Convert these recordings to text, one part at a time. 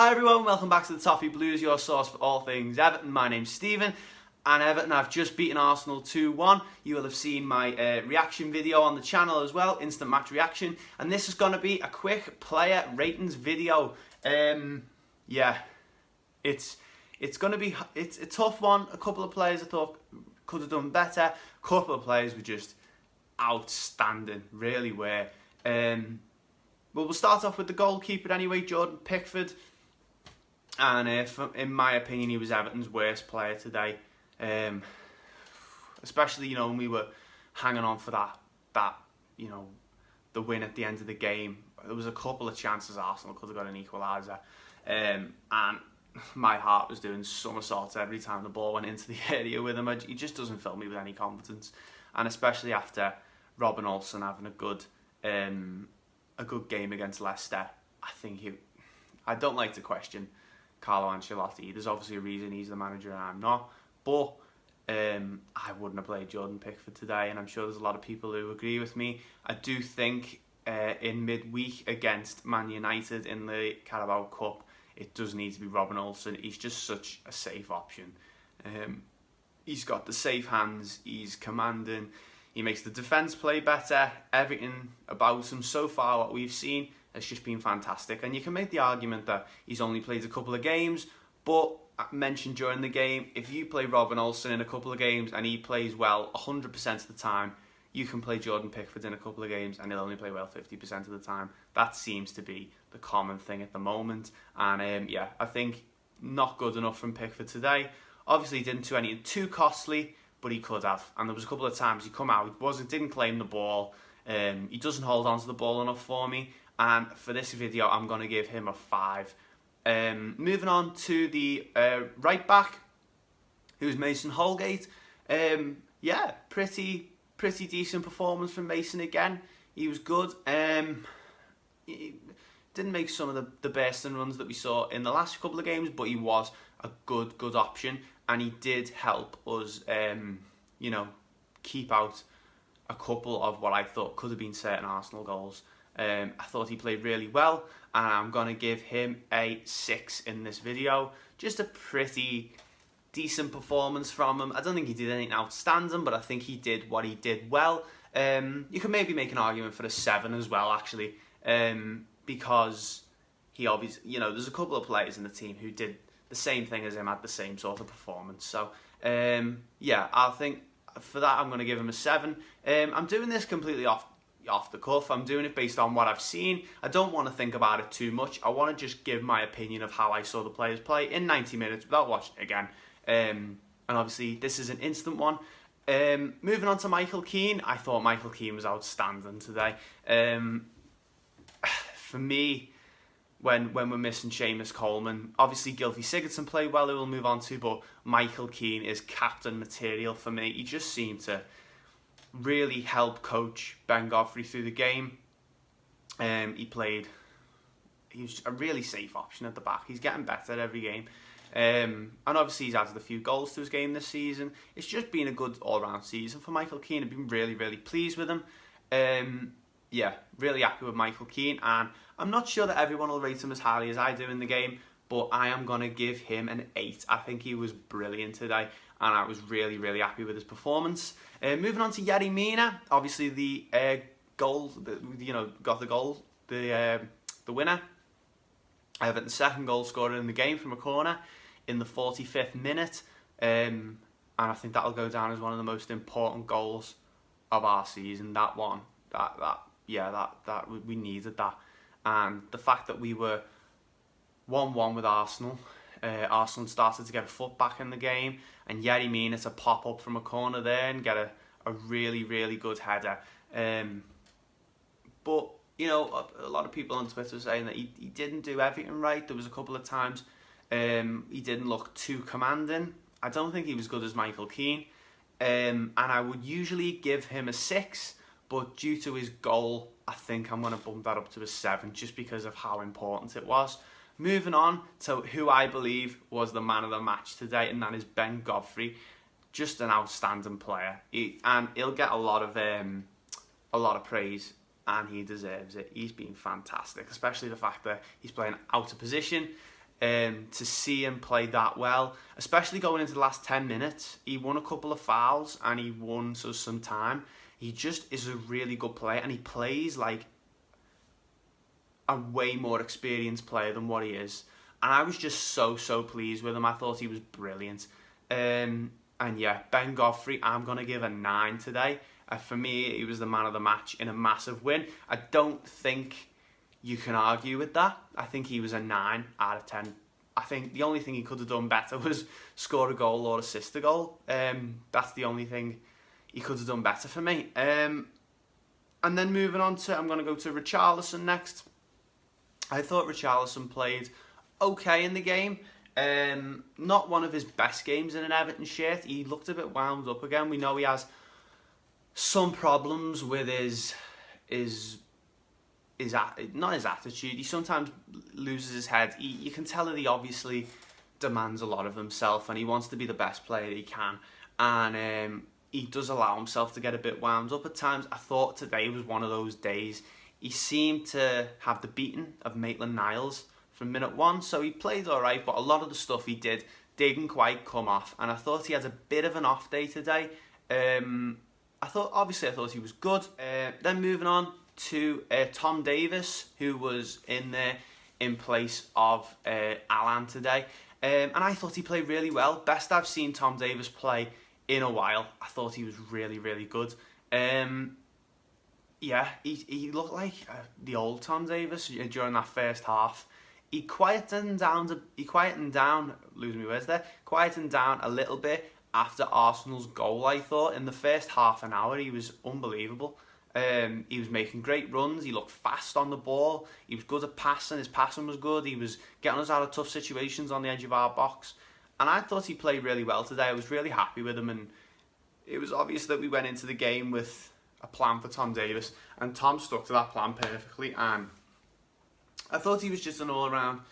Hi everyone, welcome back to the Toffee Blues, your source for all things Everton. My name's Stephen, and Everton have just beaten Arsenal 2-1. You will have seen my reaction video on the channel as well, instant match reaction, and this is going to be a quick player ratings video. Yeah, it's going to be a tough one. A couple of players I thought could have done better. A couple of players were just outstanding, really were. Well, we'll start off with the goalkeeper anyway, Jordan Pickford. And in my opinion, he was Everton's worst player today. Especially, when we were hanging on for that the win at the end of the game. There was a couple of chances Arsenal could have got an equaliser. And my heart was doing somersaults every time the ball went into the area with him. He just doesn't fill me with any confidence. And especially after Ronaldinho having a good game against Leicester, I don't like to question Carlo Ancelotti. There's obviously a reason he's the manager and I'm not. But I wouldn't have played Jordan Pickford today, and I'm sure there's a lot of people who agree with me. I do think in midweek against Man United in the Carabao Cup, it does need to be Ronaldinho. He's just such a safe option. He's got the safe hands, he's commanding, he makes the defence play better. Everything about him so far, what we've seen, has just been fantastic. And you can make the argument that he's only played a couple of games, but I mentioned during the game, if you play Ronaldinho in a couple of games and he plays well 100% of the time, you can play Jordan Pickford in a couple of games and he'll only play well 50% of the time. That seems to be the common thing at the moment. And yeah, I think not good enough from Pickford today. Obviously, he didn't do anything too costly, but he could have. And there was a couple of times he come out, didn't claim the ball. He doesn't hold on to the ball enough for me. And for this video, I'm going to give him a 5. Moving on to the right back, who's Mason Holgate. Yeah, pretty decent performance from Mason again. He was good. He didn't make some of the bursting runs that we saw in the last couple of games, but he was a good option, and he did help us, keep out a couple of what I thought could have been certain Arsenal goals. I thought he played really well, and I'm going to give him a 6 in this video. Just a pretty decent performance from him. I don't think he did anything outstanding, but I think he did what he did well. You could maybe make an argument for a 7 as well, actually, because he obviously, there's a couple of players in the team who did the same thing as him, had the same sort of performance. So, yeah, I think for that I'm going to give him a 7. I'm doing this completely off the cuff. I'm doing it based on what I've seen. I don't want to think about it too much. I want to just give my opinion of how I saw the players play in 90 minutes without watching it again. And obviously this is an instant one. Moving on to Michael Keane. I thought Michael Keane was outstanding today. For me, when we're missing Seamus Coleman, obviously Gylfi Sigurdsson played well, who we'll move on to, but Michael Keane is captain material for me. He just seemed to really help coach Ben Godfrey through the game. He was a really safe option at the back. He's getting better every game. And obviously he's added a few goals to his game this season. It's just been a good all-round season for Michael Keane. I've been really pleased with him. Yeah, really happy with Michael Keane, and I'm not sure that everyone will rate him as highly as I do in the game, but I am going to give him an 8. I think he was brilliant today, and I was really happy with his performance. Moving on to Yerry Mina, obviously the goal, got the goal, the winner. Everton's second goal scorer in the game from a corner in the 45th minute, and I think that'll go down as one of the most important goals of our season. That one, we needed that, and the fact that we were 1-1 with Arsenal. Arsenal started to get a foot back in the game, and Yerry Mina to pop up from a corner there and get a really good header. But a lot of people on Twitter were saying that he didn't do everything right. There was a couple of times he didn't look too commanding. I don't think he was good as Michael Keane, and I would usually give him a 6, but due to his goal, I think I'm going to bump that up to a 7 just because of how important it was. Moving on to who I believe was the man of the match today, and that is Ben Godfrey. Just an outstanding player, and he'll get a lot of praise, and he deserves it. He's been fantastic, especially the fact that he's playing out of position. To see him play that well, especially going into the last 10 minutes. He won a couple of fouls and he won some time. He just is a really good player, and he plays like a way more experienced player than what he is. And I was just so pleased with him. I thought he was brilliant. And yeah, Ben Godfrey, I'm going to give a 9 today. For me, he was the man of the match in a massive win. I don't think you can argue with that. I think he was a 9 out of 10. I think the only thing he could have done better was score a goal or assist a goal. That's the only thing he could have done better for me. And then moving on to, I'm going to go to Richarlison next. I thought Richarlison played okay in the game. Not one of his best games in an Everton shirt. He looked a bit wound up again. We know he has some problems with his not his attitude. He sometimes loses his head. You can tell that he obviously demands a lot of himself, and he wants to be the best player he can. And he does allow himself to get a bit wound up at times. I thought today was one of those days. He seemed to have the beating of Maitland-Niles from minute 1, so he played all right, but a lot of the stuff he didn't quite come off, and I thought he had a bit of an off day today. I thought he was good. Then moving on to Tom Davies, who was in there in place of Alan today, and I thought he played really well. Best I've seen Tom Davies play in a while. I thought he was really good. Yeah, he looked like the old Tom Davies during that first half. He quietened down a little bit after Arsenal's goal. I thought in the first half an hour he was unbelievable. He was making great runs. He looked fast on the ball. He was good at passing. His passing was good. He was getting us out of tough situations on the edge of our box. And I thought he played really well today. I was really happy with him, and it was obvious that we went into the game with a plan for Tom Davies, and Tom stuck to that plan perfectly. And I thought he was just an all-around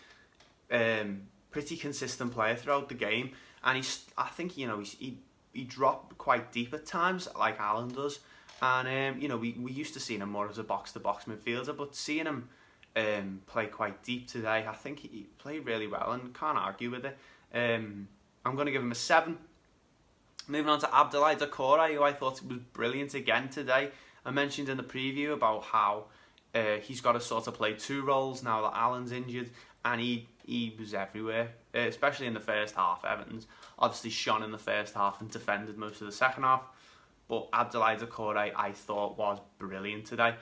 pretty consistent player throughout the game. And I think he dropped quite deep at times, like Alan does. And we used to seeing him more as a box-to-box midfielder, but seeing him play quite deep today, I think he played really well and can't argue with it. I'm going to give him a 7. Moving on to Abdoulaye Doucouré, who I thought was brilliant again today. I mentioned in the preview about how he's got to sort of play 2 roles now that Alan's injured, and he was everywhere, especially in the first half. Everton's obviously shone in the first half and defended most of the second half, but Abdoulaye Doucouré I thought was brilliant today.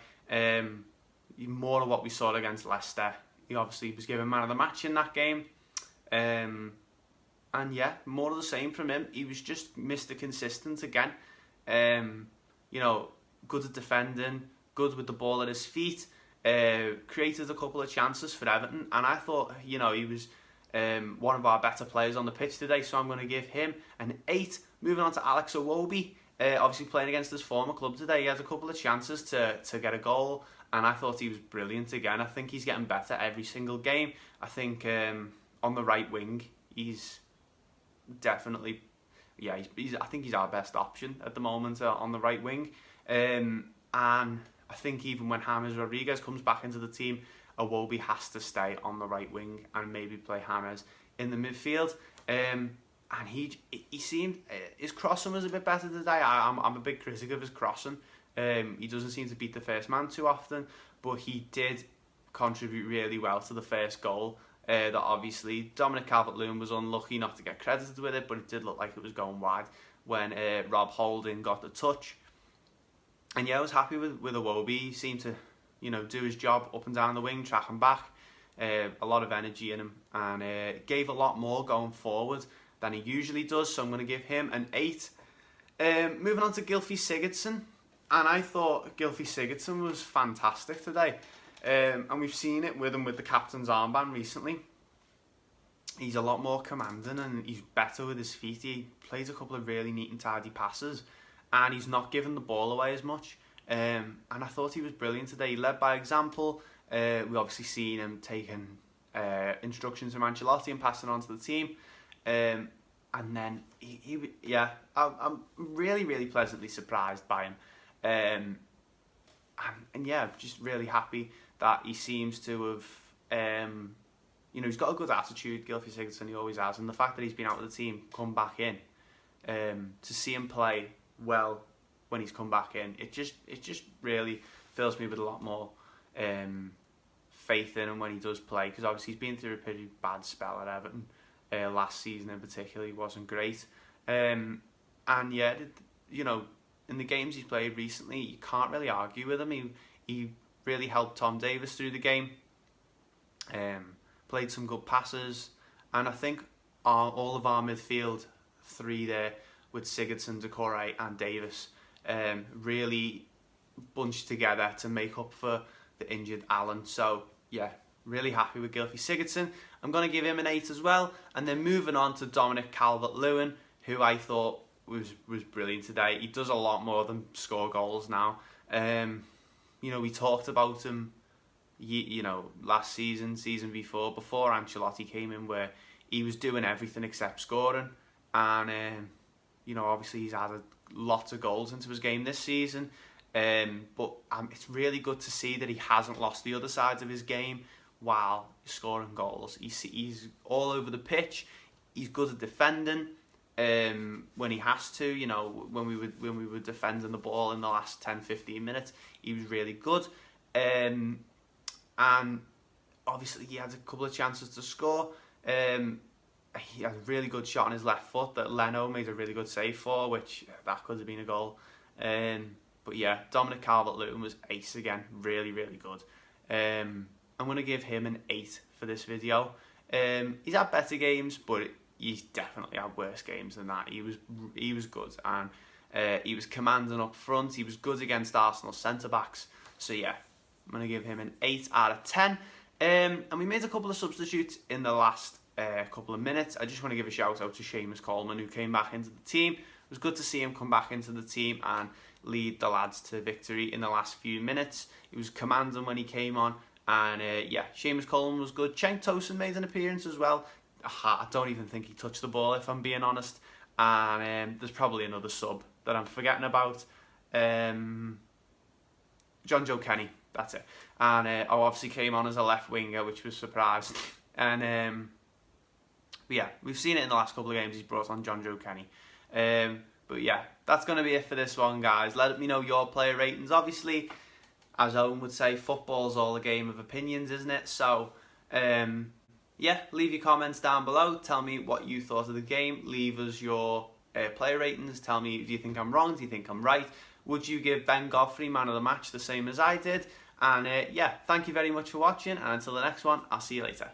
More of what we saw against Leicester. He obviously was given man of the match in that game. And yeah, more of the same from him. He was just Mr. Consistent again. Good at defending, good with the ball at his feet. Created a couple of chances for Everton, and I thought he was one of our better players on the pitch today. So I'm going to give him an 8. Moving on to Alex Iwobi, obviously playing against his former club today. He had a couple of chances to get a goal, and I thought he was brilliant again. I think he's getting better every single game. I think on the right wing, he's definitely, I think he's our best option at the moment on the right wing. And I think even when James Rodriguez comes back into the team, Iwobi has to stay on the right wing and maybe play James in the midfield. And he seemed, his crossing was a bit better today. I'm a big critic of his crossing. He doesn't seem to beat the first man too often, but he did contribute really well to the first goal. That obviously Dominic Calvert-Lewin was unlucky not to get credited with it, but it did look like it was going wide when Rob Holding got the touch. And yeah, I was happy with Iwobi. He seemed to, do his job up and down the wing, tracking back. A lot of energy in him, and gave a lot more going forward than he usually does. So I'm going to give him an 8. Moving on to Gylfi Sigurdsson, and I thought Gylfi Sigurdsson was fantastic today. And we've seen it with him with the captain's armband recently. He's a lot more commanding, and he's better with his feet. He plays a couple of really neat and tidy passes, and he's not giving the ball away as much. And I thought he was brilliant today. He led by example. We obviously seen him taking instructions from Ancelotti and passing on to the team. And then I'm really pleasantly surprised by him. And yeah, just really happy that he seems to have he's got a good attitude, Gylfi Sigurdsson, he always has, and the fact that he's been out of the team, come back in, to see him play well when he's come back in, it just really fills me with a lot more faith in him when he does play, because obviously he's been through a pretty bad spell at Everton. Last season in particular, he wasn't great. And yeah, in the games he's played recently, you can't really argue with him. He really helped Tom Davies through the game. Played some good passes, and I think all of our midfield three there with Sigurdsson, Decore and Davies really bunched together to make up for the injured Allen. So yeah, really happy with Gylfi Sigurdsson. I'm going to give him an 8 as well. And then moving on to Dominic Calvert-Lewin, who I thought was brilliant today. He does a lot more than score goals now. We talked about him last season before Ancelotti came in, where he was doing everything except scoring. And obviously he's added lots of goals into his game this season. But it's really good to see that he hasn't lost the other sides of his game while scoring goals. He's all over the pitch. He's good at defending when he has to. When we were defending the ball in the last 10-15 minutes, he was really good. And obviously he had a couple of chances to score. He had a really good shot on his left foot that Leno made a really good save for, which that could have been a goal. But yeah, Dominic Calvert-Lewin was ace again. Really, really good. I'm going to give him an 8 for this video. He's had better games, but he's definitely had worse games than that. He was good, and he was commanding up front. He was good against Arsenal centre-backs. So yeah, I'm going to give him an 8 out of 10. And we made a couple of substitutes in the last couple of minutes. I just want to give a shout out to Seamus Coleman, who came back into the team. It was good to see him come back into the team and lead the lads to victory in the last few minutes. He was commanding when he came on, and yeah, Seamus Coleman was good. Cenk Tosun made an appearance as well. I don't even think he touched the ball, if I'm being honest. And there's probably another sub that I'm forgetting about. John Joe Kenny, that's it. And obviously came on as a left winger, which was surprised. And but yeah, we've seen it in the last couple of games. He's brought on John Joe Kenny. But yeah, that's going to be it for this one, guys. Let me know your player ratings. Obviously, as Owen would say, football's all a game of opinions, isn't it? So, yeah, leave your comments down below. Tell me what you thought of the game. Leave us your player ratings. Tell me, do you think I'm wrong? Do you think I'm right? Would you give Ben Godfrey man of the match the same as I did? And yeah, thank you very much for watching. And until the next one, I'll see you later.